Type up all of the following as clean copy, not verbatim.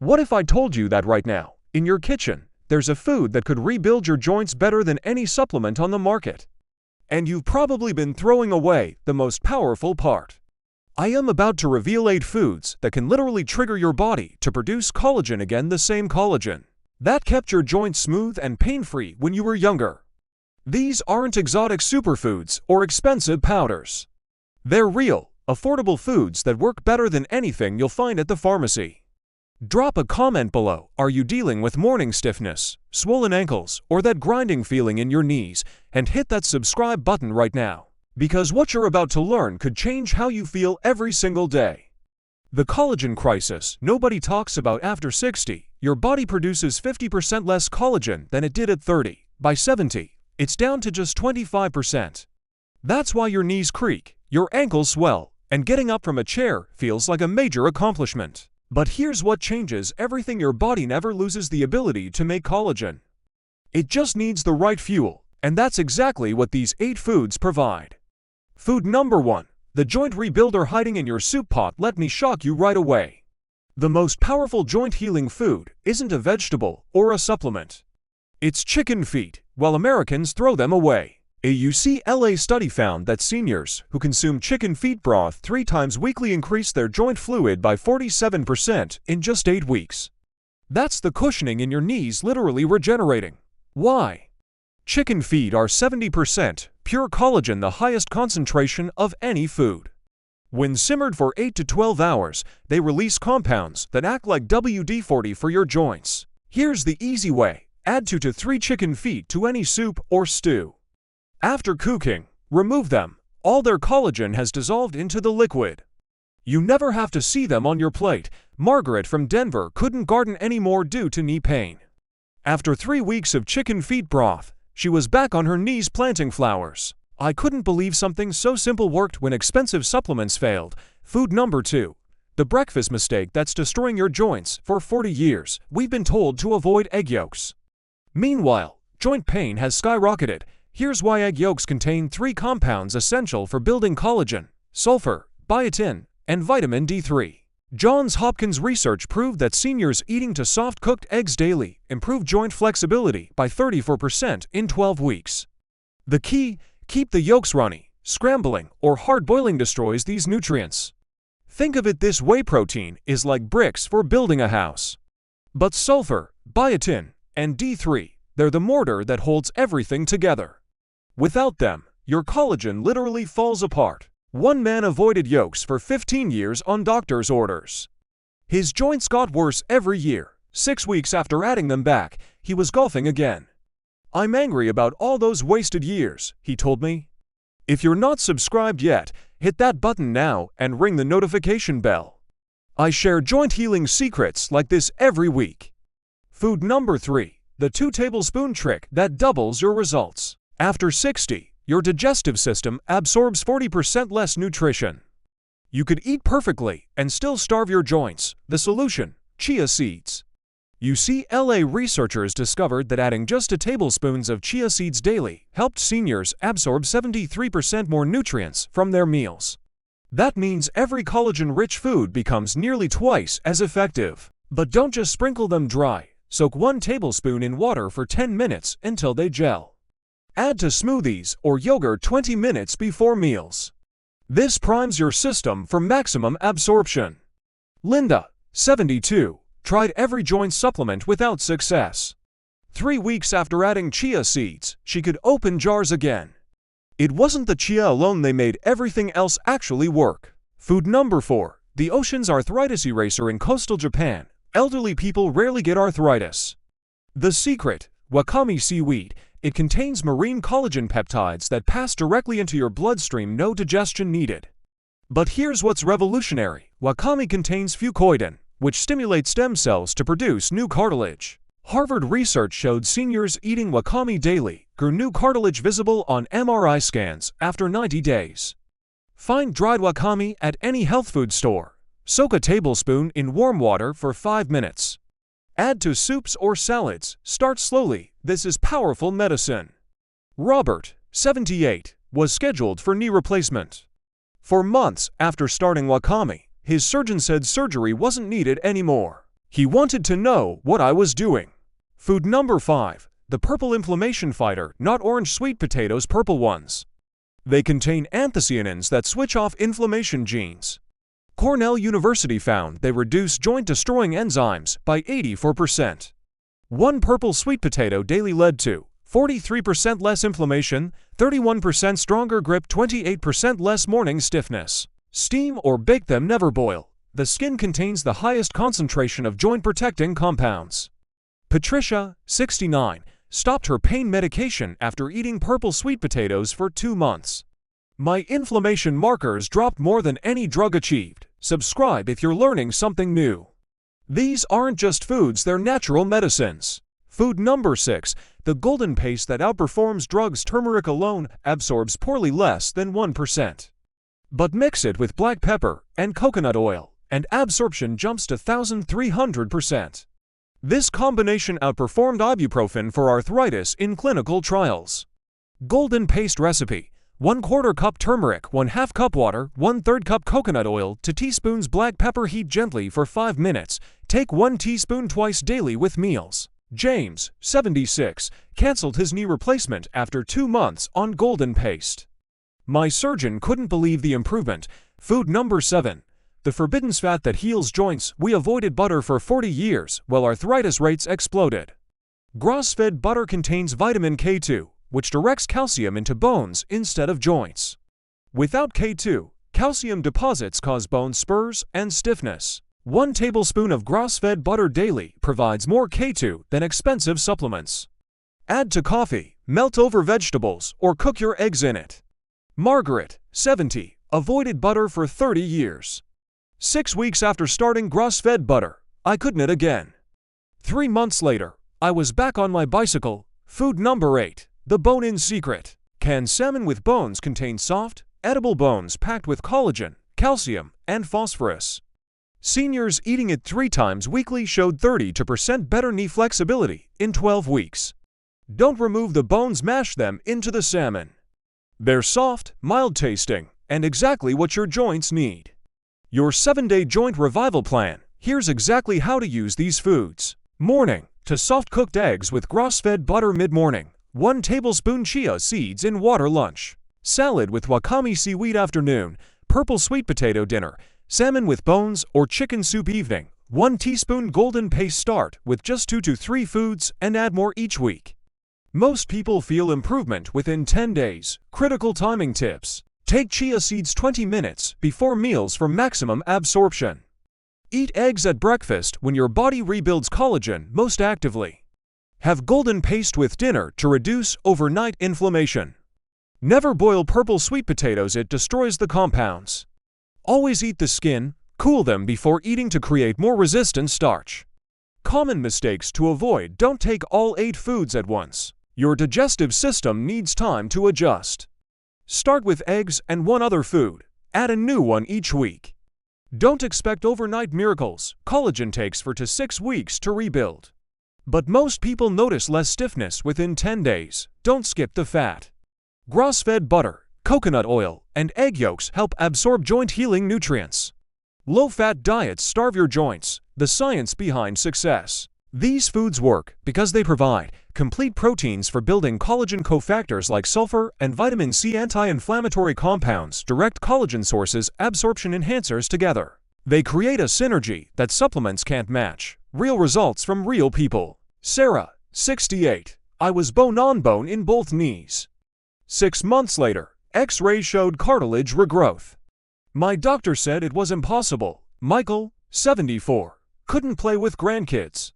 What if I told you that right now, in your kitchen, there's a food that could rebuild your joints better than any supplement on the market? And you've probably been throwing away the most powerful part. I am about to reveal 8 foods that can literally trigger your body to produce collagen again, the same collagen that kept your joints smooth and pain-free when you were younger. These aren't exotic superfoods or expensive powders. They're real, affordable foods that work better than anything you'll find at the pharmacy. Drop a comment below. Are you dealing with morning stiffness, swollen ankles, or that grinding feeling in your knees? And hit that subscribe button right now, because what you're about to learn could change how you feel every single day. The collagen crisis nobody talks about. After 60, your body produces 50% less collagen than it did at 30. By 70, it's down to just 25%. That's why your knees creak, your ankles swell, and getting up from a chair feels like a major accomplishment. But here's what changes everything: your body never loses the ability to make collagen. It just needs the right fuel, and that's exactly what these 8 foods provide. Food number 1. The joint rebuilder hiding in your soup pot. Let me shock you right away. The most powerful joint healing food isn't a vegetable or a supplement. It's chicken feet, while Americans throw them away. A UCLA study found that seniors who consume chicken feet broth 3 times weekly increased their joint fluid by 47% in just 8 weeks. That's the cushioning in your knees literally regenerating. Why? Chicken feet are 70% pure collagen, the highest concentration of any food. When simmered for 8 to 12 hours, they release compounds that act like WD-40 for your joints. Here's the easy way. Add 2 to 3 chicken feet to any soup or stew. After cooking, remove them. All their collagen has dissolved into the liquid. You never have to see them on your plate. Margaret from Denver couldn't garden anymore due to knee pain. After 3 weeks of chicken feet broth, she was back on her knees planting flowers. I couldn't believe something so simple worked when expensive supplements failed. Food number 2. The breakfast mistake that's destroying your joints. For 40 years, we've been told to avoid egg yolks. Meanwhile, joint pain has skyrocketed. Here's why: egg yolks contain 3 compounds essential for building collagen: sulfur, biotin, and vitamin D3. Johns Hopkins research proved that seniors eating to soft-cooked eggs daily improved joint flexibility by 34% in 12 weeks. The key: keep the yolks runny. Scrambling or hard-boiling destroys these nutrients. Think of it this way: protein is like bricks for building a house. But sulfur, biotin, and D3, they're the mortar that holds everything together. Without them, your collagen literally falls apart. One man avoided yolks for 15 years on doctor's orders. His joints got worse every year. 6 weeks after adding them back, he was golfing again. "I'm angry about all those wasted years," he told me. If you're not subscribed yet, hit that button now and ring the notification bell. I share joint healing secrets like this every week. Food number 3. The 2 tablespoon trick that doubles your results. After 60, your digestive system absorbs 40% less nutrition. You could eat perfectly and still starve your joints. The solution: chia seeds. UCLA researchers discovered that adding just 2 tablespoons of chia seeds daily helped seniors absorb 73% more nutrients from their meals. That means every collagen-rich food becomes nearly twice as effective. But don't just sprinkle them dry. Soak 1 tablespoon in water for 10 minutes until they gel. Add to smoothies or yogurt 20 minutes before meals. This primes your system for maximum absorption. Linda, 72, tried every joint supplement without success. 3 weeks after adding chia seeds, she could open jars again. It wasn't the chia alone, they made everything else actually work. Food number 4. The ocean's arthritis eraser. In coastal Japan, elderly people rarely get arthritis. The secret: wakame seaweed. It contains marine collagen peptides that pass directly into your bloodstream, no digestion needed. But here's what's revolutionary: wakame contains fucoidan, which stimulates stem cells to produce new cartilage. Harvard research showed seniors eating wakame daily grew new cartilage visible on MRI scans after 90 days. Find dried wakame at any health food store. Soak a tablespoon in warm water for 5 minutes. Add to soups or salads. Start slowly. This is powerful medicine. Robert, 78, was scheduled for knee replacement. For months after starting wakame, his surgeon said surgery wasn't needed anymore. He wanted to know what I was doing. Food number 5. The purple inflammation fighter, not orange sweet potatoes, purple ones. They contain anthocyanins that switch off inflammation genes. Cornell University found they reduce joint-destroying enzymes by 84%. One purple sweet potato daily led to 43% less inflammation, 31% stronger grip, 28% less morning stiffness. Steam or bake them, never boil. The skin contains the highest concentration of joint-protecting compounds. Patricia, 69, stopped her pain medication after eating purple sweet potatoes for 2 months. My inflammation markers dropped more than any drug achieved. Subscribe if you're learning something new. These aren't just foods, they're natural medicines. Food number 6. The golden paste that outperforms drugs. Turmeric alone absorbs poorly, less than 1%. But mix it with black pepper and coconut oil, and absorption jumps to 1,300%. This combination outperformed ibuprofen for arthritis in clinical trials. Golden paste recipe: 1/4 cup turmeric, 1/2 cup water, 1/3 cup coconut oil, 2 teaspoons black pepper. Heat gently for 5 minutes. Take 1 teaspoon twice daily with meals. James, 76, canceled his knee replacement after 2 months on golden paste. My surgeon couldn't believe the improvement. Food number 7. The forbidden fat that heals joints. We avoided butter for 40 years while arthritis rates exploded. Grass-fed butter contains vitamin K2, which directs calcium into bones instead of joints. Without K2, calcium deposits cause bone spurs and stiffness. 1 tablespoon of grass-fed butter daily provides more K2 than expensive supplements. Add to coffee, melt over vegetables, or cook your eggs in it. Margaret, 70, avoided butter for 30 years. 6 weeks after starting grass-fed butter, I couldn't again. 3 months later, I was back on my bicycle. Food number 8. The bone-in secret. Canned salmon with bones contain soft, edible bones packed with collagen, calcium, and phosphorus. Seniors eating it 3 times weekly showed 32% better knee flexibility in 12 weeks. Don't remove the bones, mash them into the salmon. They're soft, mild-tasting, and exactly what your joints need. Your 7-day joint revival plan. Here's exactly how to use these foods. Morning: to soft-cooked eggs with grass-fed butter. Mid-morning: 1 tablespoon chia seeds in water. Lunch: salad with wakame seaweed. Afternoon: purple sweet potato. Dinner: salmon with bones or chicken soup. Evening: 1 teaspoon golden paste. Start with just 2 to 3 foods and add more each week. Most people feel improvement within 10 days. Critical timing tips: take chia seeds 20 minutes before meals for maximum absorption. Eat eggs at breakfast when your body rebuilds collagen most actively. Have golden paste with dinner to reduce overnight inflammation. Never boil purple sweet potatoes, it destroys the compounds. Always eat the skin, cool them before eating to create more resistant starch. Common mistakes to avoid: don't take all 8 foods at once. Your digestive system needs time to adjust. Start with eggs and 1 other food. Add a new one each week. Don't expect overnight miracles. Collagen takes 4 to 6 weeks to rebuild. But most people notice less stiffness within 10 days. Don't skip the fat. Grass-fed butter, coconut oil, and egg yolks help absorb joint-healing nutrients. Low-fat diets starve your joints. The science behind success. These foods work because they provide complete proteins for building collagen. Cofactors like sulfur and vitamin C, anti-inflammatory compounds, direct collagen sources, absorption enhancers together. They create a synergy that supplements can't match. Real results from real people. Sarah, 68. I was bone on bone in both knees. 6 months later, X-rays showed cartilage regrowth. My doctor said it was impossible. Michael, 74. Couldn't play with grandkids.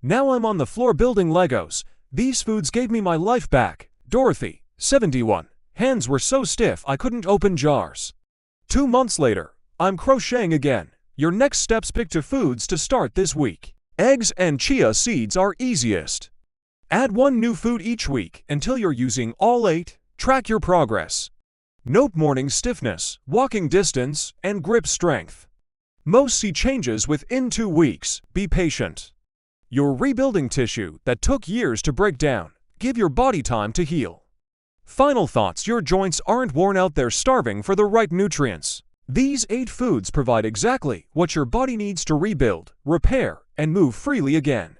Now I'm on the floor building Legos. These foods gave me my life back. Dorothy, 71. Hands were so stiff I couldn't open jars. 2 months later, I'm crocheting again. Your next steps: pick 2 foods to start this week. Eggs and chia seeds are easiest. Add 1 new food each week until you're using all 8. Track your progress. Note morning stiffness, walking distance, and grip strength. Most see changes within 2 weeks. Be patient. You're rebuilding tissue that took years to break down. Give your body time to heal. Final thoughts: your joints aren't worn out, they're starving for the right nutrients. These 8 foods provide exactly what your body needs to rebuild, repair, and move freely again.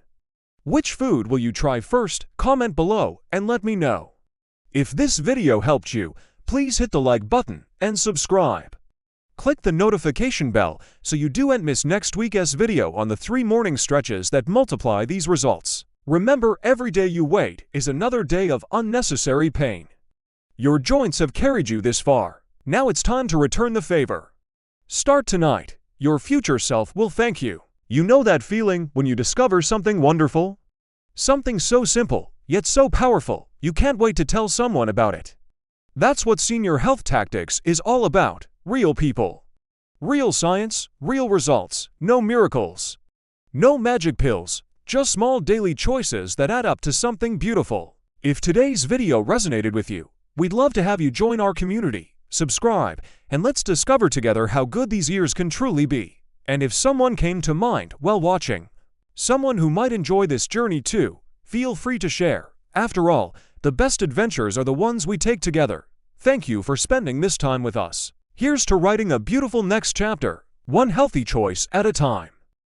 Which food will you try first? Comment below and let me know. If this video helped you, please hit the like button and subscribe. Click the notification bell so you don't miss next week's video on the 3 morning stretches that multiply these results. Remember, every day you wait is another day of unnecessary pain. Your joints have carried you this far. Now it's time to return the favor. Start tonight. Your future self will thank you. You know that feeling when you discover something wonderful? Something so simple, yet so powerful, you can't wait to tell someone about it. That's what Senior Health Tactics is all about. Real people. Real science, real results, no miracles. No magic pills, just small daily choices that add up to something beautiful. If today's video resonated with you, we'd love to have you join our community, subscribe, and let's discover together how good these years can truly be. And if someone came to mind while watching, someone who might enjoy this journey too, feel free to share. After all, the best adventures are the ones we take together. Thank you for spending this time with us. Here's to writing a beautiful next chapter, one healthy choice at a time.